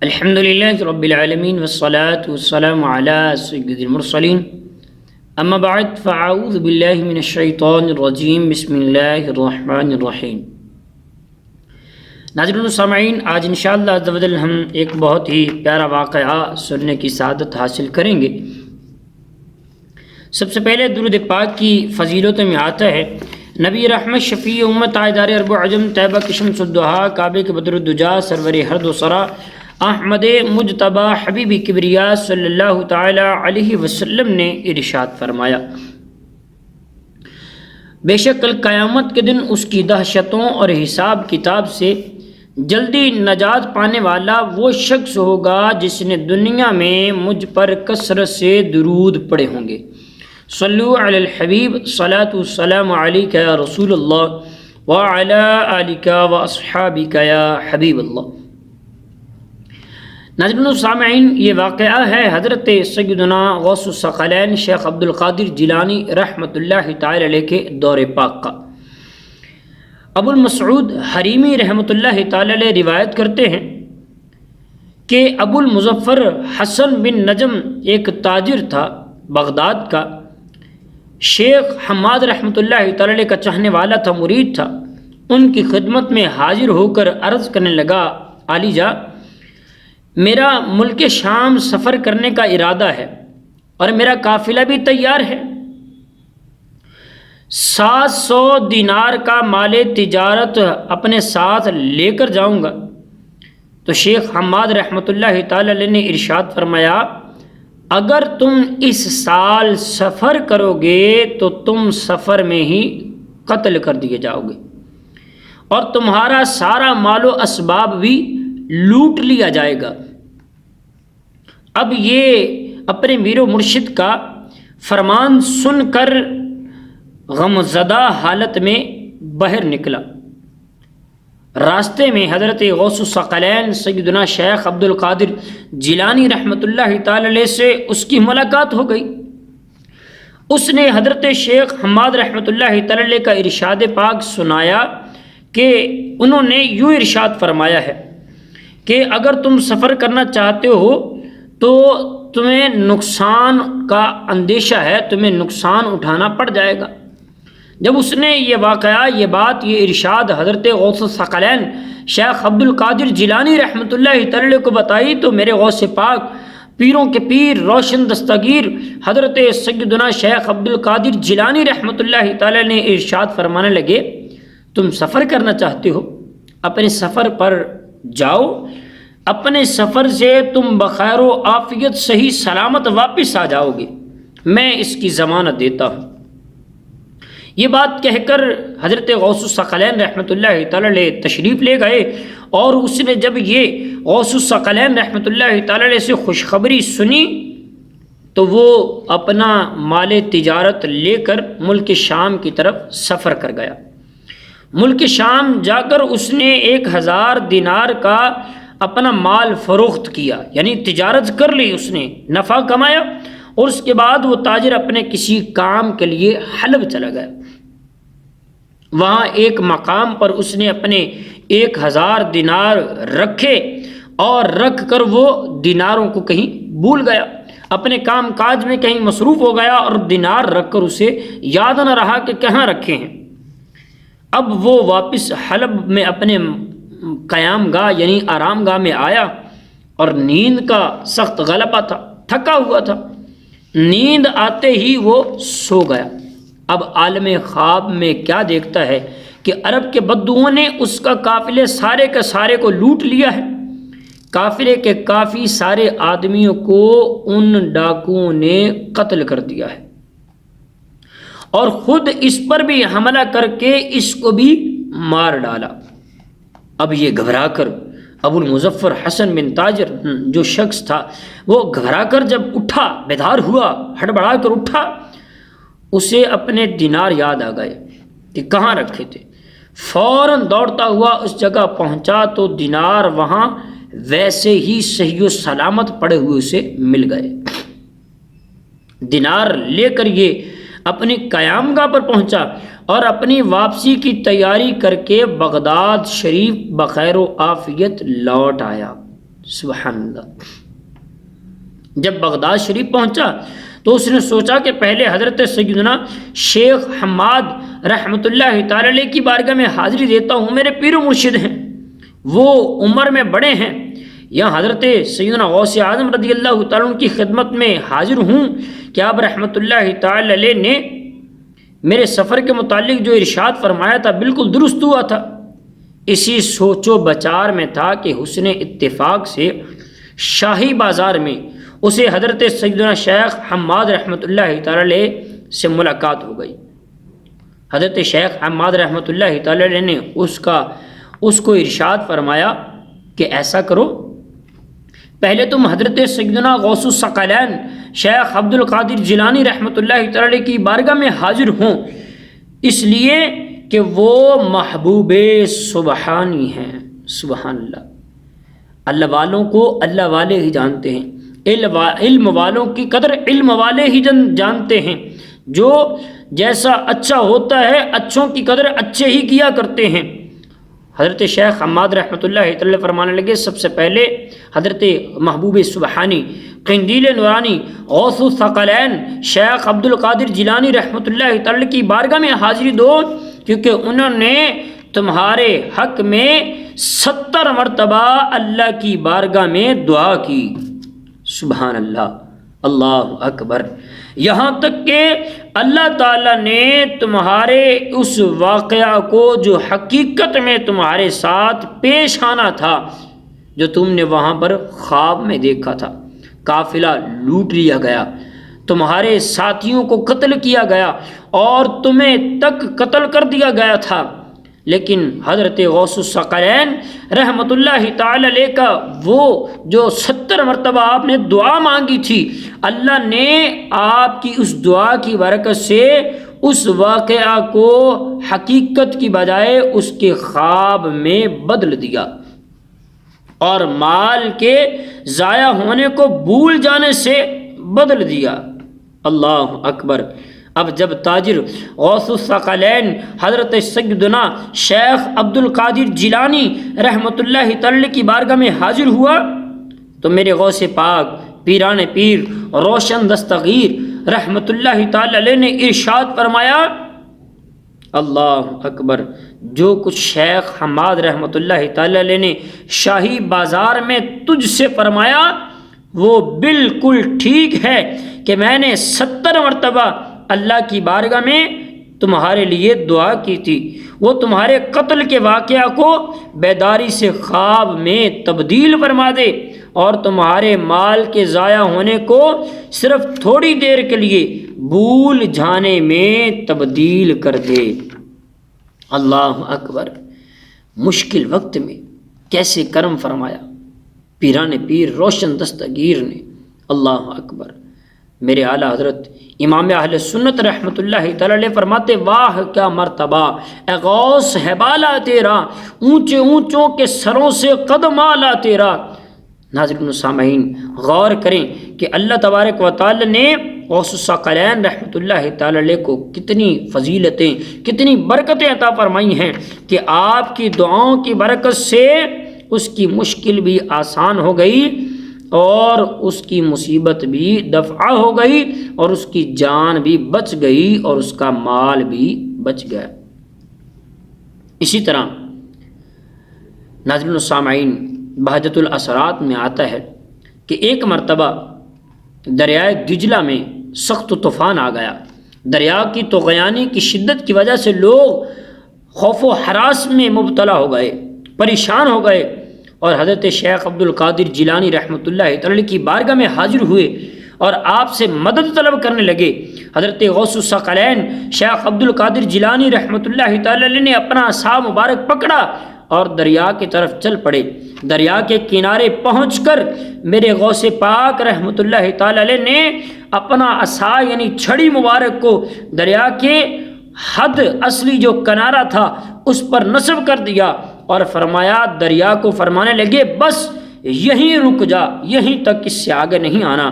الحمد للہ رب العالمین والصلاة والسلام علی سید المرسلین اما بعد فاعوذ باللہ من الشیطان الرجیم بسم اللہ الرحمن الرحیم۔ ناظرین و سامعین، آج انشاءاللہ عز و جل ہم ایک بہت ہی پیارا واقعہ سننے کی سعادت حاصل کریں گے۔ سب سے پہلے درود پاک کی فضیلتوں میں آتا ہے نبی رحمت شفیع امت عائدار عرب و عجم طیبہ کی شمس الدحا کعبے کے بدر الدجا سرور ہر دو سرا احمد مجتبی حبیب کبریا صلی اللہ تعالی علیہ وسلم نے ارشاد فرمایا، بے شک کل قیامت کے دن اس کی دہشتوں اور حساب کتاب سے جلدی نجات پانے والا وہ شخص ہوگا جس نے دنیا میں مجھ پر کثرت سے درود پڑھے ہوں گے۔ صلو علی الحبیب صلاۃ والسلام علیک یا رسول اللہ وعلی آلک واصحابک یا حبیب اللہ۔ ناظرین و سامعین، یہ واقعہ ہے حضرت سیدنا غوث الثقلین شیخ عبد القادر جیلانی رحمۃ اللہ تعالی علیہ کے دور پاک کا۔ ابو المسعود حریمی رحمۃ اللہ تعالی علیہ روایت کرتے ہیں کہ ابو المظفر حسن بن نجم ایک تاجر تھا بغداد کا، شیخ حماد رحمۃ اللہ تعالی علیہ کا چاہنے والا تھا، مرید تھا۔ ان کی خدمت میں حاضر ہو کر عرض کرنے لگا، عالی جا، میرا ملک شام سفر کرنے کا ارادہ ہے اور میرا قافلہ بھی تیار ہے، 700 دینار کا مال تجارت اپنے ساتھ لے کر جاؤں گا۔ تو شیخ حماد رحمۃ اللہ تعالی علیہ نے ارشاد فرمایا، اگر تم اس سال سفر کرو گے تو تم سفر میں ہی قتل کر دیے جاؤ گے اور تمہارا سارا مال و اسباب بھی لوٹ لیا جائے گا۔ اب یہ اپنے میر و مرشد کا فرمان سن کر غمزدہ حالت میں باہر نکلا۔ راستے میں حضرت غوث الثقلین سیدنا شیخ عبد القادر جیلانی رحمۃ اللہ تعالی علیہ سے اس کی ملاقات ہو گئی۔ اس نے حضرت شیخ حماد رحمۃ اللہ تعالی علیہ کا ارشاد پاک سنایا کہ انہوں نے یوں ارشاد فرمایا ہے کہ اگر تم سفر کرنا چاہتے ہو تو تمہیں نقصان کا اندیشہ ہے، تمہیں نقصان اٹھانا پڑ جائے گا۔ جب اس نے یہ واقعہ، یہ بات، یہ ارشاد حضرت غوث الثقلین شیخ عبد القادر جیلانی رحمۃ اللہ تعالی کو بتائی تو میرے غوث پاک، پیروں کے پیر، روشن دستگیر حضرت سیدنا شیخ عبد القادر جیلانی رحمۃ اللہ تعالی نے ارشاد فرمانے لگے، تم سفر کرنا چاہتے ہو، اپنے سفر پر جاؤ، اپنے سفر سے تم بخیر و عافیت صحیح سلامت واپس آ جاؤ گے، میں اس کی ضمانت دیتا ہوں۔ یہ بات کہہ کر حضرت غوث الثقلین رحمۃ اللہ تعالی علیہ تشریف لے گئے، اور اس نے جب یہ غوث الثقلین رحمۃ اللہ تعالی علیہ سے خوشخبری سنی تو وہ اپنا مال تجارت لے کر ملک شام کی طرف سفر کر گیا۔ ملک شام جا کر اس نے 1000 دینار کا اپنا مال فروخت کیا، یعنی تجارت کر لی، اس نے نفع کمایا، اور اس کے بعد وہ تاجر اپنے کسی کام کے لیے حلب چلا گیا۔ وہاں ایک مقام پر اس نے اپنے 1000 دینار رکھے اور رکھ کر وہ دیناروں کو کہیں بھول گیا، اپنے کام کاج میں کہیں مصروف ہو گیا اور دینار رکھ کر اسے یاد نہ رہا کہ کہاں رکھے ہیں۔ اب وہ واپس حلب میں اپنے قیام گاہ یعنی آرام گاہ میں آیا اور نیند کا سخت غلبہ تھا، تھکا ہوا تھا، نیند آتے ہی وہ سو گیا۔ اب عالم خواب میں کیا دیکھتا ہے کہ عرب کے بدوؤں نے اس کا قافلے سارے کے سارے کو لوٹ لیا ہے، قافلے کے کافی سارے آدمیوں کو ان ڈاکوؤں نے قتل کر دیا ہے اور خود اس پر بھی حملہ کر کے اس کو بھی مار ڈالا۔ اب یہ گھبرا کر ابو المظفر حسن بن تاجر جو شخص تھا وہ گھبرا کر جب اٹھا، بیدار ہوا، ہڑبڑا کر اٹھا، اسے اپنے دینار یاد آ گئے کہ کہاں رکھے تھے۔ فوراً دوڑتا ہوا اس جگہ پہنچا تو دینار وہاں ویسے ہی صحیح و سلامت پڑے ہوئے اسے مل گئے۔ دینار لے کر یہ اپنی قیام گاہ پر پہنچا اور اپنی واپسی کی تیاری کر کے بغداد شریف بخیر و عافیت لوٹ آیا۔ سبحان اللہ۔ جب بغداد شریف پہنچا تو اس نے سوچا کہ پہلے حضرت سیدنا شیخ حماد رحمۃ اللہ تعالی علیہ کی بارگاہ میں حاضری دیتا ہوں، میرے پیر و مرشد ہیں، وہ عمر میں بڑے ہیں، یا حضرت سیدنا غوث اعظم رضی اللہ تعالیٰ عنہ کی خدمت میں حاضر ہوں کہ آپ رحمۃ اللہ تعالی علیہ نے میرے سفر کے متعلق جو ارشاد فرمایا تھا بالکل درست ہوا تھا۔ اسی سوچ و بچار میں تھا کہ حسن اتفاق سے شاہی بازار میں اسے حضرت سیدنا شیخ حماد رحمۃ اللہ تعالی علیہ سے ملاقات ہو گئی۔ حضرت شیخ حماد رحمۃ اللہ تعالی علیہ نے اس کو ارشاد فرمایا کہ ایسا کرو، پہلے تم حضرت سیدنا غوث الثقلین شیخ عبد القادر جیلانی رحمۃ اللہ تعالی علیہ کی بارگاہ میں حاضر ہوں، اس لیے کہ وہ محبوب سبحانی ہیں۔ سبحان اللہ۔ اللہ والوں کو اللہ والے ہی جانتے ہیں، علم والوں کی قدر علم والے ہی جانتے ہیں، جو جیسا اچھا ہوتا ہے اچھوں کی قدر اچھے ہی کیا کرتے ہیں۔ حضرت شیخ حماد رحمۃ اللہ تعالی فرمانے لگے، سب سے پہلے حضرت محبوب سبحانی قندیل نورانی غوث الثقلین شیخ عبد القادر جیلانی رحمۃ اللہ تعالی کی بارگاہ میں حاضری دو، کیونکہ انہوں نے تمہارے حق میں 70 مرتبہ اللہ کی بارگاہ میں دعا کی۔ سبحان اللہ، اللہ اکبر۔ یہاں تک کہ اللہ تعالیٰ نے تمہارے اس واقعہ کو جو حقیقت میں تمہارے ساتھ پیش آنا تھا، جو تم نے وہاں پر خواب میں دیکھا تھا، قافلہ لوٹ لیا گیا، تمہارے ساتھیوں کو قتل کیا گیا اور تمہیں تک قتل کر دیا گیا تھا، لیکن حضرت غوث الثقلین رحمۃ اللہ تعالی علیہ کا وہ جو 70 مرتبہ آپ نے دعا مانگی تھی، اللہ نے آپ کی اس دعا کی برکت سے اس واقعہ کو حقیقت کی بجائے اس کے خواب میں بدل دیا اور مال کے ضائع ہونے کو بھول جانے سے بدل دیا۔ اللہ اکبر۔ اب جب تاجر غوث الثقلین حضرت سیدنا شیخ عبد القادر جیلانی رحمۃ اللہ تعالی کی بارگاہ میں حاضر ہوا تو میرے غوث پاک پیران پیر روشن دستگیر رحمۃ اللہ تعالی علیہ نے ارشاد فرمایا، اللہ اکبر، جو کچھ شیخ حماد رحمۃ اللہ تعالی علیہ نے شاہی بازار میں تجھ سے فرمایا وہ بالکل ٹھیک ہے کہ میں نے 70 مرتبہ اللہ کی بارگاہ میں تمہارے لیے دعا کی تھی، وہ تمہارے قتل کے واقعہ کو بیداری سے خواب میں تبدیل فرما دے اور تمہارے مال کے ضائع ہونے کو صرف تھوڑی دیر کے لیے بھول جانے میں تبدیل کر دے۔ اللہ اکبر۔ مشکل وقت میں کیسے کرم فرمایا پیران پیر روشن دستگیر نے۔ اللہ اکبر۔ میرے اعلیٰ حضرت امام اہل سنت رحمۃ اللہ تعالی علیہ فرماتے، واہ کیا مرتبہ اے غوث ہے بالا تیرا، اونچے اونچوں کے سروں سے قدم اعلیٰ تیرا۔ ناظرین و سامعین، غور کریں کہ اللہ تبارک و تعالی نے غوث الثقلین رحمۃ اللہ تعالی علیہ کو کتنی فضیلتیں، کتنی برکتیں عطا فرمائی ہیں کہ آپ کی دعاؤں کی برکت سے اس کی مشکل بھی آسان ہو گئی اور اس کی مصیبت بھی دفع ہو گئی اور اس کی جان بھی بچ گئی اور اس کا مال بھی بچ گیا۔ اسی طرح ناظرین و سامعین، بہجت الاسرات میں آتا ہے کہ ایک مرتبہ دریائے دجلہ میں سخت طوفان آ گیا۔ دریا کی طغیانی کی شدت کی وجہ سے لوگ خوف و ہراس میں مبتلا ہو گئے، پریشان ہو گئے اور حضرت شیخ عبد القادر جیلانی رحمۃ اللہ تعالی کی بارگاہ میں حاضر ہوئے اور آپ سے مدد طلب کرنے لگے۔ حضرت غوث الثقلین شیخ عبد القادر جیلانی رحمۃ اللہ تعالی علیہ نے اپنا عصا مبارک پکڑا اور دریا کی طرف چل پڑے۔ دریا کے کنارے پہنچ کر میرے غوث پاک رحمۃ اللہ تعالی علیہ نے اپنا عصا یعنی چھڑی مبارک کو دریا کے حد اصلی جو کنارہ تھا اس پر نصب کر دیا اور فرمایا، دریا کو فرمانے لگے، بس یہیں رک جا، یہیں تک، اس سے آگے نہیں آنا۔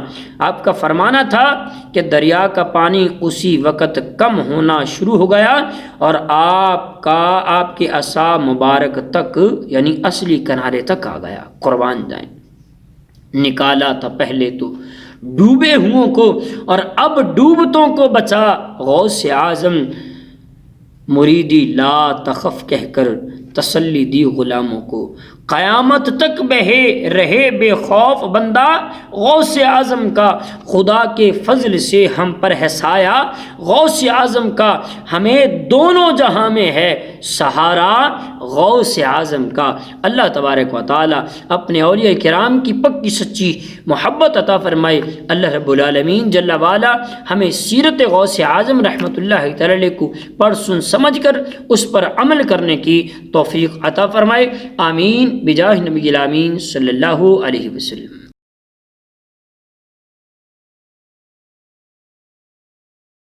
آپ کا فرمانا تھا کہ دریا کا پانی اسی وقت کم ہونا شروع ہو گیا اور آپ کے عصا مبارک تک یعنی اصلی کنارے تک آ گیا۔ قربان جائیں۔ نکالا تھا پہلے تو ڈوبے ہوں کو اور اب ڈوبتوں کو بچا، غوث اعظم مریدی لا تخف کہہ کر تسلی دی غلاموں کو، قیامت تک بہے رہے بے خوف بندہ غوث اعظم کا، خدا کے فضل سے ہم پر ہے سایہ غوث اعظم کا، ہمیں دونوں جہاں میں ہے سہارا غوث اعظم کا۔ اللہ تبارک و تعالی اپنے اولیاء کرام کی پکی سچی محبت عطا فرمائے۔ اللہ رب العالمین جل وعلا ہمیں سیرت غوث اعظم رحمۃ اللہ تعالی کو پڑھ سن سمجھ کر اس پر عمل کرنے کی توفیق عطا فرمائے، آمین بجاہ نبی الامین صلی اللہ علیہ وسلم۔